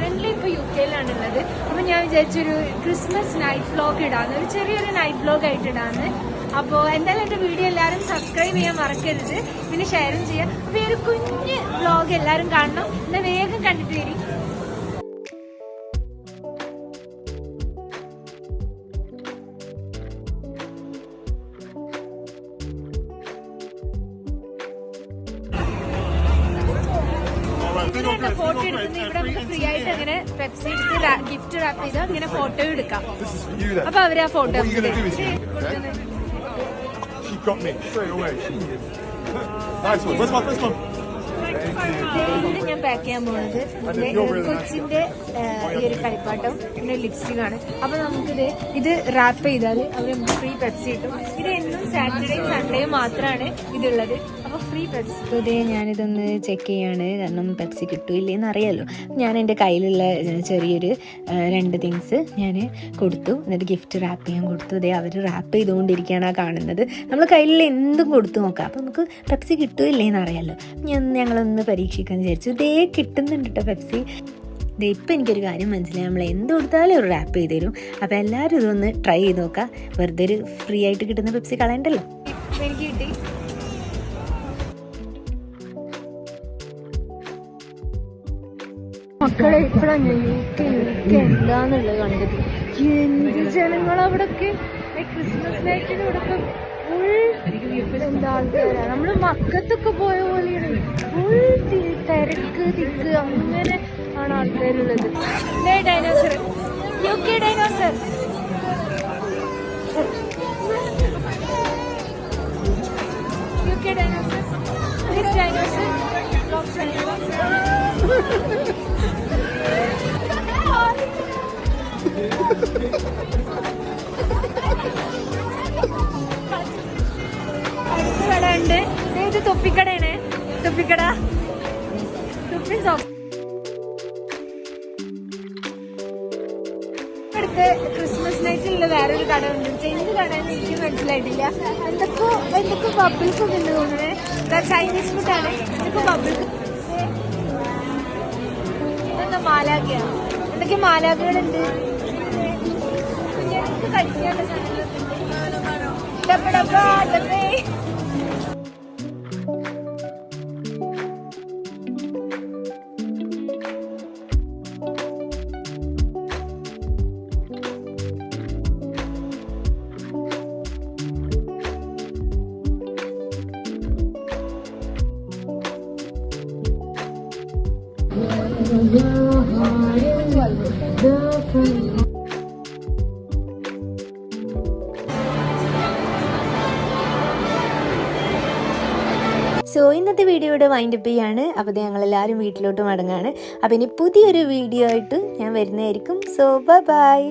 Current ഇപ്പോൾ UK ലാണുള്ളത്. അപ്പോൾ ഞാൻ വിചാരിച്ചൊരു ക്രിസ്മസ് നൈറ്റ് വ്ലോഗ് ഇടാന്ന്, ഒരു ചെറിയൊരു നൈറ്റ് വ്ലോഗ് ആയിട്ട് ഇടാന്ന്. അപ്പോൾ എന്തായാലും എൻ്റെ വീഡിയോ എല്ലാവരും സബ്സ്ക്രൈബ് ചെയ്യാൻ മറക്കരുത്, പിന്നെ ഷെയറും ചെയ്യാം. അപ്പോൾ ഈ ഒരു കുഞ്ഞ് വ്ലോഗ് എല്ലാവരും കാണണം. എന്നാൽ വേഗം കണ്ടിട്ട് വരും. ഫോട്ടോ എടുക്കുന്നത് ഇവിടെ നമുക്ക് ഫ്രീ ആയിട്ട് അങ്ങനെ പെപ്സി എടുത്ത് ഗിഫ്റ്റ് റാപ്പ് ചെയ്ത് അങ്ങനെ ഫോട്ടോ എടുക്കാം. അപ്പൊ അവര് ആ ഫോട്ടോ ഞാൻ പാക്ക് ചെയ്യാൻ പോകുന്നത് കൊച്ചിന്റെ ഈ ഒരു കളിപ്പാട്ടം പിന്നെ ലിപ്സ്റ്റിക് ആണ്. അപ്പൊ നമുക്കിത് റാപ്പ് ചെയ്താൽ അവർ നമുക്ക് ഫ്രീ പെപ്സി കിട്ടും. ഇത് എന്നും സാറ്റർഡേയും സൺഡേയും മാത്രമാണ് ഇതുള്ളത്. അപ്പൊ ഫ്രീ പെപ്സി. ഇതേ ഞാനിതൊന്ന് ചെക്ക് ചെയ്യാണ്, കാരണം പെപ്സി കിട്ടൂല്ലേന്ന് അറിയാമല്ലോ. ഞാൻ എൻ്റെ കയ്യിലുള്ള ചെറിയൊരു 2 തിങ്സ് ഞാൻ കൊടുത്തു, എന്നിട്ട് ഗിഫ്റ്റ് റാപ്പ് ചെയ്യാൻ കൊടുത്തു. ഇതേ അവർ റാപ്പ് ചെയ്തുകൊണ്ടിരിക്കുകയാണ് ആ കാണുന്നത്. നമ്മൾ കയ്യിലുള്ള എന്തും കൊടുത്തു നോക്കാം, അപ്പം നമുക്ക് പെപ്സി കിട്ടൂല്ലേന്ന് അറിയാമല്ലോ. ഞങ്ങളൊന്ന് പരീക്ഷിക്കാൻ വിചാരിച്ചു. ഇതേ കിട്ടുന്നുണ്ട് കേട്ടോ പെപ്സി. ഇപ്പം എനിക്കൊരു കാര്യം മനസ്സിലായി, നമ്മൾ എന്ത് കൊടുത്താലും ഒരു റാപ്പ് ചെയ്ത് തരും. അപ്പോൾ എല്ലാവരും ഇതൊന്ന് ട്രൈ ചെയ്ത് നോക്കാം. വെറുതെ ഒരു ഫ്രീ ആയിട്ട് കിട്ടുന്ന പെപ്സി കളയണ്ടല്ലോ. എനിക്ക് കിട്ടി. മക്കളെ ഇപ്പോഴാണ് ഞാൻ UK എന്താന്നുള്ളത് കണ്ടത്. എന്ത് ജനങ്ങളവിടൊക്കെ ക്രിസ്മസ് നൈറ്റിന് ഇവിടൊക്കെ ഫുൾ എന്താ ആൾക്കാരാ. നമ്മള് മക്കത്തൊക്കെ പോയ പോലെയാണ്. ഫുൾ തിരക്ക് തിക്ക് അങ്ങനെ ആണ് ആൾക്കാരുള്ളത്. Dinosaur, UK dinosaur. UK dinosaur, dinosaur. അടുത്ത കട ഉണ്ട്. ഇത് തൊപ്പിക്കടയാണ്. തൊപ്പിക്കട തൊപ്പി സോപ്പ്. അടുത്ത് ക്രിസ്മസ് നൈറ്റിലുള്ള വേറൊരു കട ഉണ്ട്. എന്ത് കടയെന്ന് എനിക്ക് മനസ്സിലായിട്ടില്ല. എന്തൊക്കെ ബബിൾസ് ഒക്കെ ഉണ്ട് തോന്നുന്നത്. ചൈനീസ് ഫുഡാണ്. എന്തൊക്കെ ബബിൾസ്. ഇതെന്താ മാലാഖയാണ്. എന്തൊക്കെ മാലാഖകളുണ്ട്. കുഞ്ഞുങ്ങൾക്ക് കഴിക്കാനുള്ള സാധനങ്ങളുണ്ട്. ഡബ്ബ ഡബ്ബ ഡബ്ബേ. സോ ഇന്നത്തെ വീഡിയോയുടെ വൈൻഡപ്പ് ചെയ്യാണ്. അപ്പോൾ ഞങ്ങളെല്ലാവരും വീട്ടിലോട്ട് മടങ്ങാണ്. അപ്പോൾ ഇനി പുതിയൊരു വീഡിയോ ആയിട്ട് ഞാൻ വരുന്നതായിരിക്കും. So by.